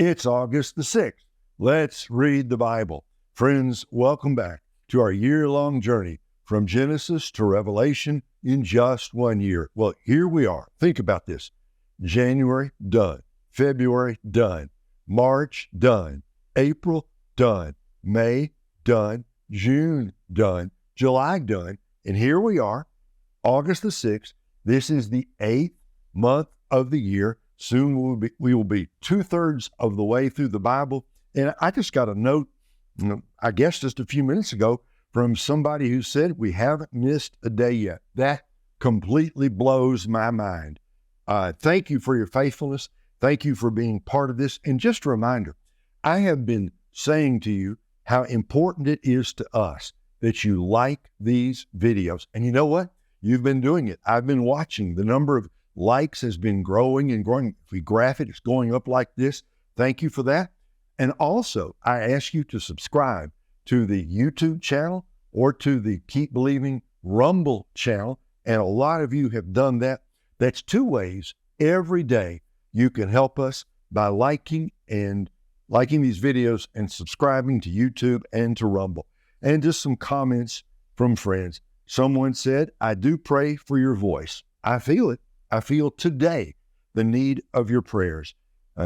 It's August the 6th. Let's read the Bible. Friends, welcome back to our year-long journey from Genesis to Revelation in just 1 year. Well, here we are. Think about this. January, done. February, done. March, done. April, done. May, done. June, done. July, done. And here we are, August the 6th. This is the 8th month of the year. Soon we will be 2/3 of the way through the Bible. And I just got a note, I guess just a few minutes ago, from somebody who said we haven't missed a day yet. That completely blows my mind. Thank you for your faithfulness. Thank you for being part of this. And just a reminder, I have been saying to you how important it is to us that you like these videos. And you know what? You've been doing it. I've been watching. The number of likes has been growing and growing. If we graph it, it's going up like this. Thank you for that. And also, I ask you to subscribe to the YouTube channel or to the Keep Believing Rumble channel. And a lot of you have done that. That's 2 ways every day you can help us by liking these videos and subscribing to YouTube and to Rumble. And just some comments from friends. Someone said, I do pray for your voice. I feel it. I feel today the need of your prayers.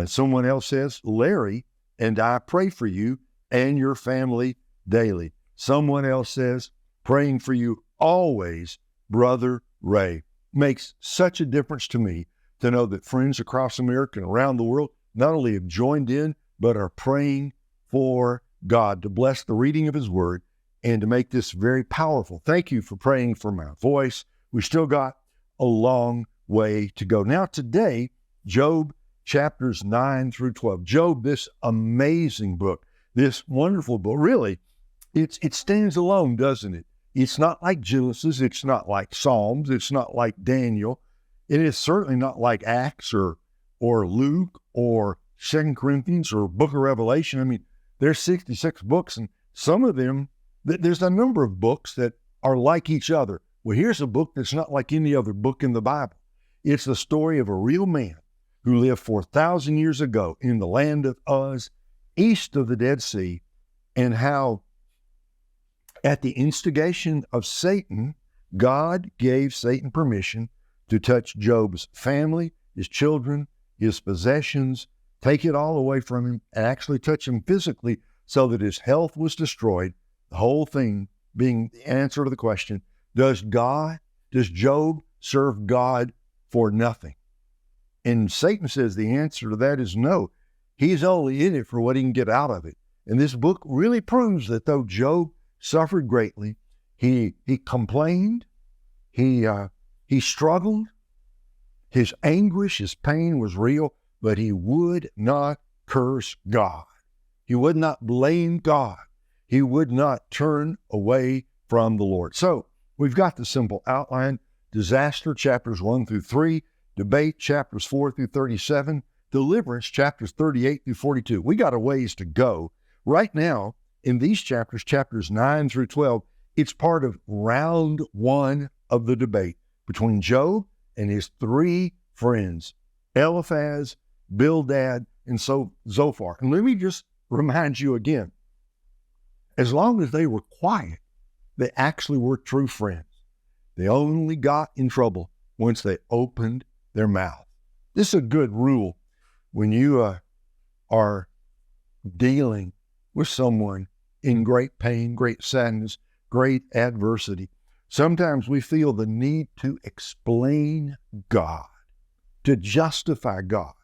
Someone else says, Larry and I pray for you and your family daily. Someone else says, praying for you always, Brother Ray. Makes such a difference to me to know that friends across America and around the world not only have joined in, but are praying for God to bless the reading of His Word and to make this very powerful. Thank you for praying for my voice. We still got a long way to go. Now today, Job chapters 9 through 12. Job, this amazing book, this wonderful book, really, it stands alone, doesn't it? It's not like Genesis, it's not like Psalms, it's not like Daniel. It is certainly not like Acts or Luke or 2 Corinthians or Book of Revelation. I mean, there's 66 books, and some of them, there's a number of books that are like each other. Well, here's a book that's not like any other book in the Bible. It's the story of a real man who lived 4,000 years ago in the land of Uz, east of the Dead Sea, and how at the instigation of Satan, God gave Satan permission to touch Job's family, his children, his possessions, take it all away from him, and actually touch him physically so that his health was destroyed. The whole thing being the answer to the question, does Job serve God for nothing? And Satan says the answer to that is no. He's only in it for what he can get out of it. And this book really proves that though Job suffered greatly, he complained, he struggled, his anguish, his pain was real, but he would not curse God. He would not blame God. He would not turn away from the Lord. So we've got the simple outline: disaster, chapters 1 through 3, debate, chapters 4 through 37, deliverance, chapters 38 through 42. We got a ways to go. Right now, in these chapters 9 through 12, it's part of round 1 of the debate between Job and his 3 friends, Eliphaz, Bildad, and Zophar. And let me just remind you again, as long as they were quiet, they actually were true friends. They only got in trouble once they opened their mouth. This is a good rule when you are dealing with someone in great pain, great sadness, great adversity. Sometimes we feel the need to explain God, to justify God,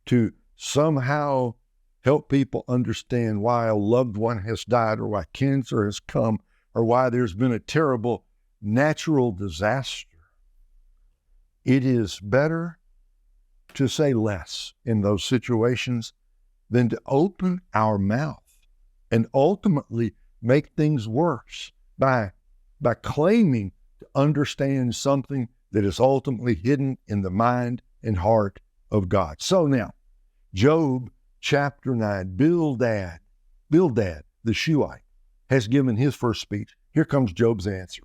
to somehow help people understand why a loved one has died, or why cancer has come, or why there's been a terrible natural disaster. It is better to say less in those situations than to open our mouth and ultimately make things worse by claiming to understand something that is ultimately hidden in the mind and heart of God. So now, Job chapter 9, Bildad, the Shuhite, has given his first speech. Here comes Job's answer.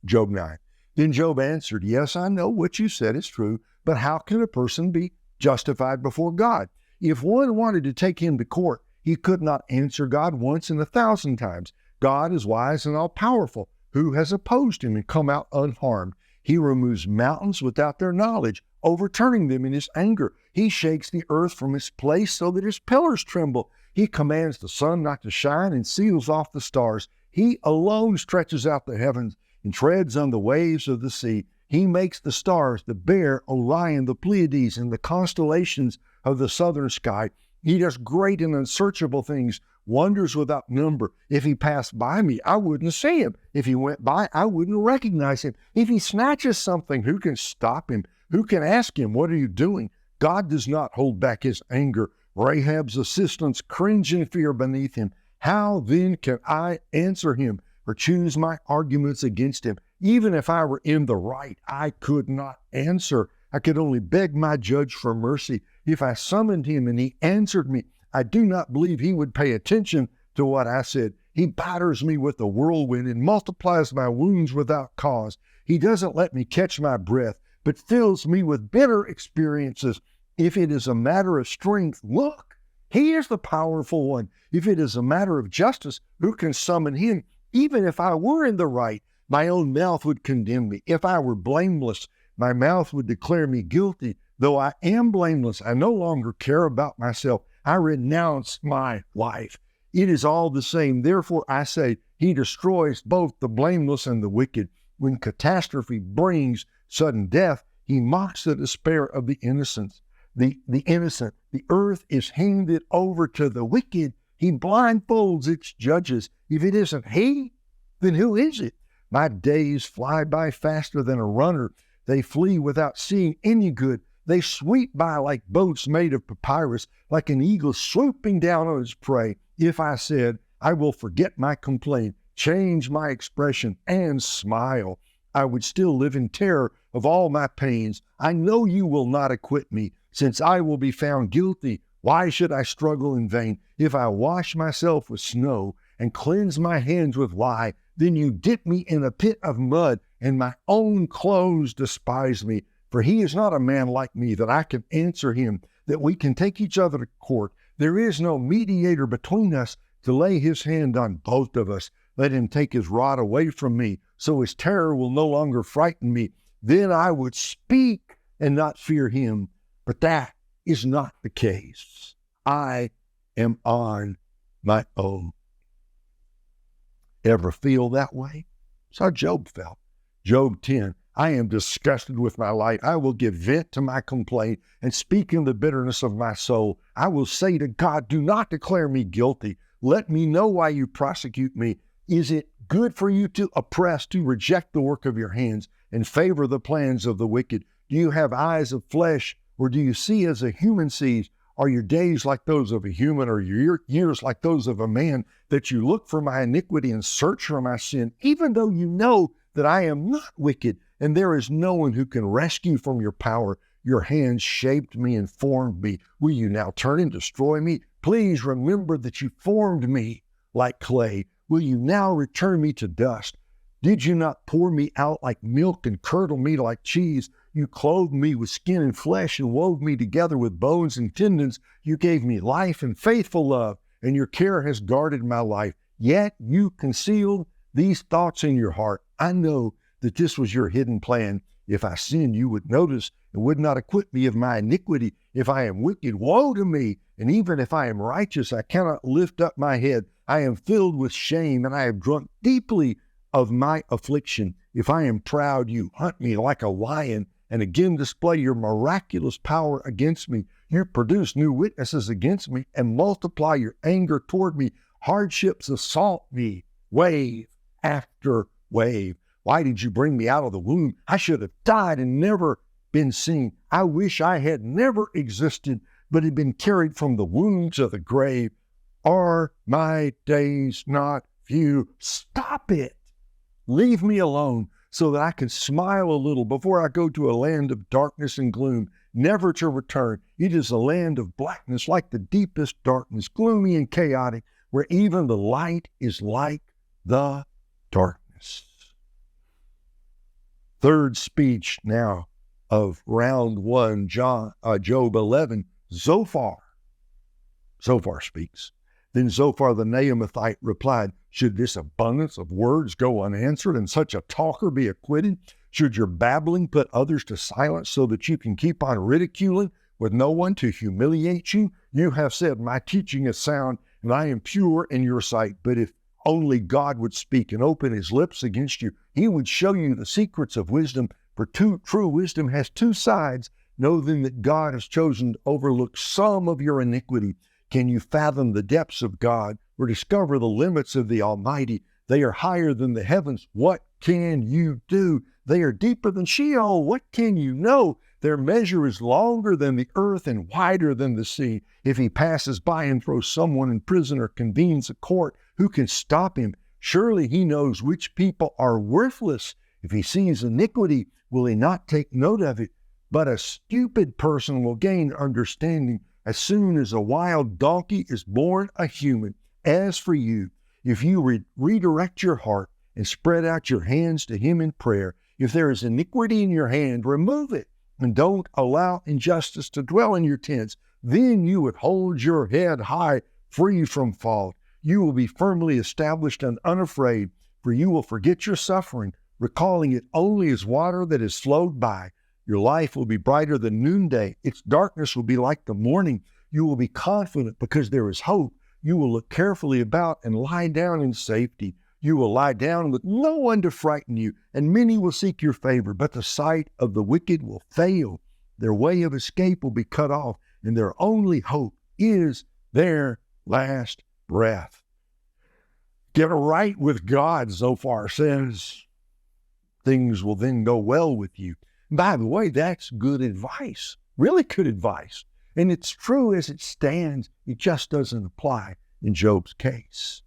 Job 9. Then Job answered, yes, I know what you said is true, but how can a person be justified before God? If one wanted to take him to court, he could not answer God once in 1,000 times. God is wise and all-powerful. Who has opposed him and come out unharmed? He removes mountains without their knowledge, overturning them in his anger. He shakes the earth from its place so that its pillars tremble. He commands the sun not to shine and seals off the stars. He alone stretches out the heavens and treads on the waves of the sea. He makes the stars, the Bear, Orion, the Pleiades, and the constellations of the southern sky. He does great and unsearchable things, wonders without number. If he passed by me, I wouldn't see him. If he went by, I wouldn't recognize him. If he snatches something, who can stop him? Who can ask him, what are you doing? God does not hold back his anger. Rahab's assistants cringe in fear beneath him. How then can I answer him or choose my arguments against him? Even if I were in the right, I could not answer. I could only beg my judge for mercy. If I summoned him and he answered me, I do not believe he would pay attention to what I said. He batters me with the whirlwind and multiplies my wounds without cause. He doesn't let me catch my breath, but fills me with bitter experiences. If it is a matter of strength, look, he is the powerful one. If it is a matter of justice, who can summon him? Even if I were in the right, my own mouth would condemn me. If I were blameless, my mouth would declare me guilty. Though I am blameless, I no longer care about myself. I renounce my life. It is all the same. Therefore, I say, he destroys both the blameless and the wicked. When catastrophe brings sudden death, he mocks the despair of the innocent. The innocent. The earth is handed over to the wicked. He blindfolds its judges. If it isn't he, then who is it? My days fly by faster than a runner. They flee without seeing any good. They sweep by like boats made of papyrus, like an eagle swooping down on its prey. If I said, I will forget my complaint, change my expression, and smile, I would still live in terror of all my pains. I know you will not acquit me, since I will be found guilty. Why should I struggle in vain? If I wash myself with snow and cleanse my hands with lye, then you dip me in a pit of mud, and my own clothes despise me. For he is not a man like me, that I can answer him, that we can take each other to court. There is no mediator between us to lay his hand on both of us. Let him take his rod away from me, so his terror will no longer frighten me. Then I would speak and not fear him. But that is not the case. I am on my own. Ever feel that way? That's how Job felt. Job 10, I am disgusted with my life. I will give vent to my complaint and speak in the bitterness of my soul. I will say to God, do not declare me guilty. Let me know why you prosecute me. Is it good for you to oppress, to reject the work of your hands and favor the plans of the wicked? Do you have eyes of flesh, or do you see as a human sees? Are your days like those of a human, or your years like those of a man, that you look for my iniquity and search for my sin, even though you know that I am not wicked, and there is no one who can rescue from your power? Your hands shaped me and formed me. Will you now turn and destroy me? Please remember that you formed me like clay. Will you now return me to dust? Did you not pour me out like milk and curdle me like cheese? You clothed me with skin and flesh and wove me together with bones and tendons. You gave me life and faithful love, and your care has guarded my life. Yet you concealed these thoughts in your heart. I know that this was your hidden plan. If I sinned, you would notice and would not acquit me of my iniquity. If I am wicked, woe to me. And even if I am righteous, I cannot lift up my head. I am filled with shame, and I have drunk deeply of my affliction. If I am proud, you hunt me like a lion, and again display your miraculous power against me. You produce new witnesses against me and multiply your anger toward me. Hardships assault me, wave after wave. Why did you bring me out of the womb? I should have died and never been seen. I wish I had never existed, but had been carried from the womb to the grave. Are my days not few? Stop it. Leave me alone so that I can smile a little before I go to a land of darkness and gloom, never to return. It is a land of blackness, like the deepest darkness, gloomy and chaotic, where even the light is like the darkness. Third speech now of round one, Job 11, Zophar. Zophar speaks. Then Zophar the Naamathite replied, should this abundance of words go unanswered and such a talker be acquitted? Should your babbling put others to silence so that you can keep on ridiculing with no one to humiliate you? You have said, my teaching is sound and I am pure in your sight. But if only God would speak and open his lips against you, he would show you the secrets of wisdom. For true wisdom has two sides. Know then that God has chosen to overlook some of your iniquity. Can you fathom the depths of God or discover the limits of the Almighty? They are higher than the heavens. What can you do? They are deeper than Sheol. What can you know? Their measure is longer than the earth and wider than the sea. If he passes by and throws someone in prison or convenes a court, who can stop him? Surely he knows which people are worthless. If he sees iniquity, will he not take note of it? But a stupid person will gain understanding. As soon as a wild donkey is born a human. As for you, if you redirect your heart and spread out your hands to him in prayer, if there is iniquity in your hand, remove it, and don't allow injustice to dwell in your tents. Then you would hold your head high, free from fault. You will be firmly established and unafraid, for you will forget your suffering, recalling it only as water that has flowed by. Your life will be brighter than noonday. Its darkness will be like the morning. You will be confident because there is hope. You will look carefully about and lie down in safety. You will lie down with no one to frighten you, and many will seek your favor, but the sight of the wicked will fail. Their way of escape will be cut off, and their only hope is their last breath. Get right with God, Zophar says. Things will then go well with you. By the way, that's good advice, really good advice. And it's true as it stands. It just doesn't apply in Job's case.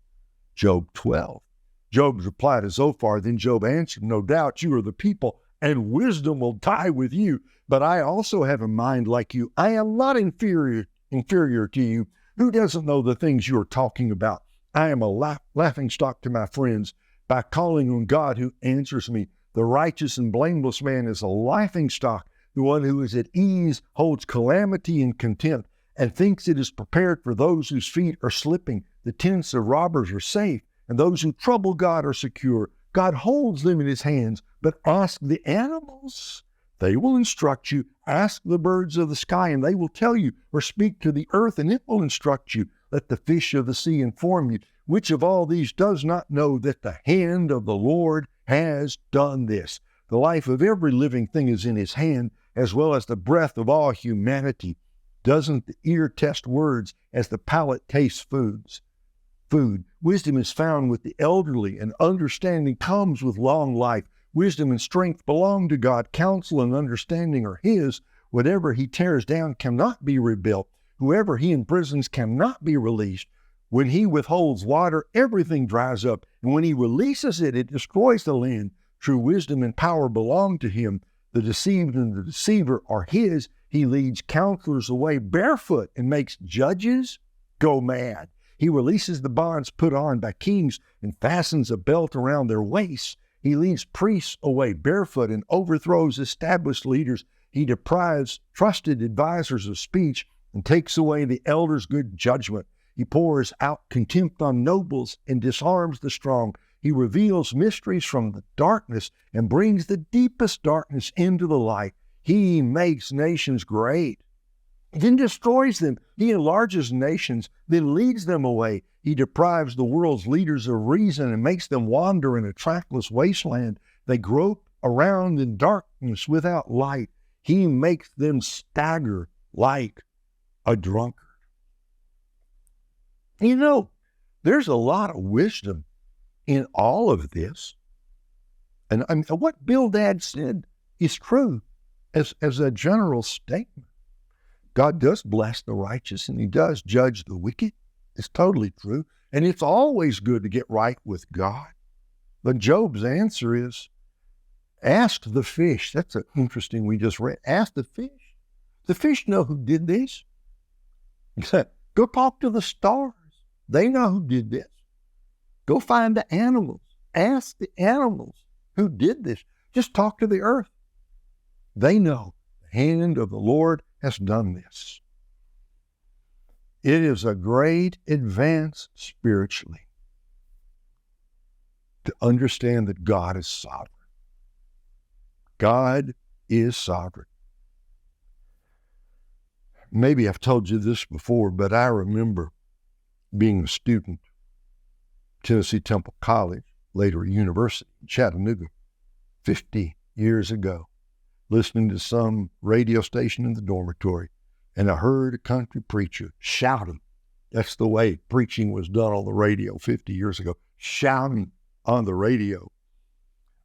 Job 12. Job's reply to Zophar, then Job answered, no doubt you are the people, and wisdom will die with you. But I also have a mind like you. I am not inferior to you. Who doesn't know the things you are talking about? I am a laughingstock to my friends by calling on God who answers me. The righteous and blameless man is a laughingstock. The one who is at ease holds calamity in contempt and thinks it is prepared for those whose feet are slipping. The tents of robbers are safe, and those who trouble God are secure. God holds them in his hands, but ask the animals. They will instruct you. Ask the birds of the sky, and they will tell you, or speak to the earth, and it will instruct you. Let the fish of the sea inform you. Which of all these does not know that the hand of the Lord has done this? The life of every living thing is in his hand, as well as the breath of all humanity. Doesn't the ear test words as the palate tastes food? Wisdom is found with the elderly, and understanding comes with long life. Wisdom and strength belong to God. Counsel and understanding are his. Whatever he tears down cannot be rebuilt. Whoever he imprisons cannot be released. When he withholds water, everything dries up, and when he releases it, it destroys the land. True wisdom and power belong to him. The deceived and the deceiver are his. He leads counselors away barefoot and makes judges go mad. He releases the bonds put on by kings and fastens a belt around their waists. He leads priests away barefoot and overthrows established leaders. He deprives trusted advisors of speech and takes away the elders' good judgment. He pours out contempt on nobles and disarms the strong. He reveals mysteries from the darkness and brings the deepest darkness into the light. He makes nations great, then destroys them. He enlarges nations, then leads them away. He deprives the world's leaders of reason and makes them wander in a trackless wasteland. They grope around in darkness without light. He makes them stagger like a drunkard. You know, there's a lot of wisdom in all of this. And what Bildad said is true as a general statement. God does bless the righteous and he does judge the wicked. It's totally true. And it's always good to get right with God. But Job's answer is, ask the fish. That's interesting we just read. Ask the fish. The fish know who did this. Go talk to the stars. They know who did this. Go find the animals. Ask the animals who did this. Just talk to the earth. They know the hand of the Lord has done this. It is a great advance spiritually to understand that God is sovereign. God is sovereign. Maybe I've told you this before, but I remember being a student at Tennessee Temple College, later a university in Chattanooga, 50 years ago, listening to some radio station in the dormitory, and I heard a country preacher shouting. That's the way preaching was done on the radio 50 years ago, shouting on the radio.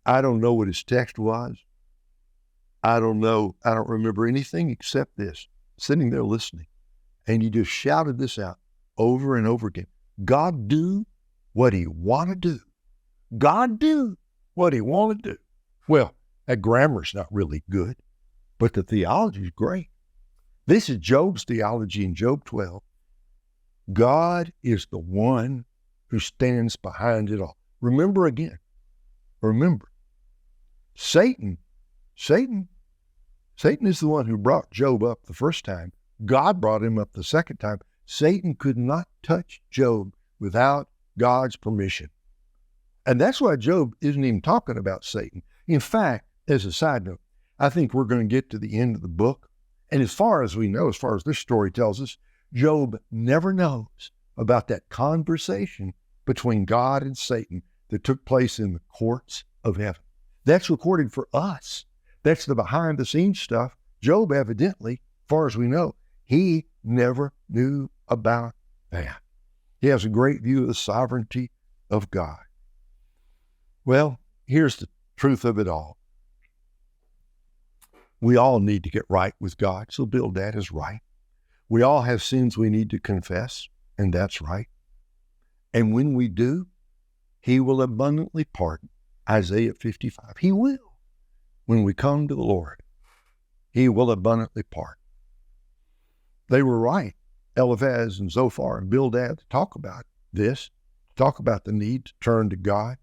I don't know what his text was. I don't know. I don't remember anything except this, sitting there listening. And he just shouted this out over and over again. God do what he want to do. God do what he want to do. Well, that grammar's not really good, but the theology is great. This is Job's theology in Job 12. God is the one who stands behind it all. Remember, Satan is the one who brought Job up the first time. God brought him up the second time. Satan could not touch Job without God's permission. And that's why Job isn't even talking about Satan. In fact, as a side note, I think we're going to get to the end of the book. And as far as we know, as far as this story tells us, Job never knows about that conversation between God and Satan that took place in the courts of heaven. That's recorded for us. That's the behind the scenes stuff. Job evidently, as far as we know, he never knew about that. He has a great view of the sovereignty of God. Well, here's the truth of it all. We all need to get right with God, so Bildad is right. We all have sins we need to confess, and that's right. And when we do, he will abundantly pardon. Isaiah 55. He will. When we come to the Lord, he will abundantly pardon. They were right, Eliphaz and Zophar and Bildad, to talk about this, to talk about the need to turn to God.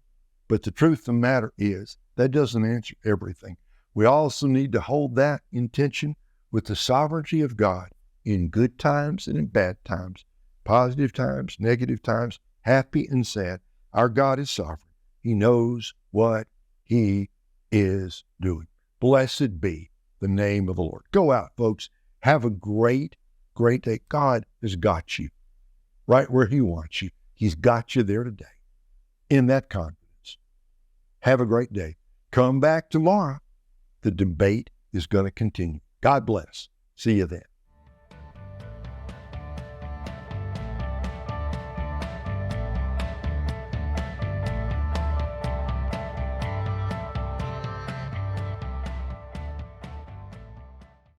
But the truth of the matter is, that doesn't answer everything. We also need to hold that in tension with the sovereignty of God in good times and in bad times, positive times, negative times, happy and sad. Our God is sovereign. He knows what he is doing. Blessed be the name of the Lord. Go out, folks. Have a great, great day. God has got you right where he wants you. He's got you there today in that confidence. Have a great day. Come back tomorrow. The debate is going to continue. God bless. See you then.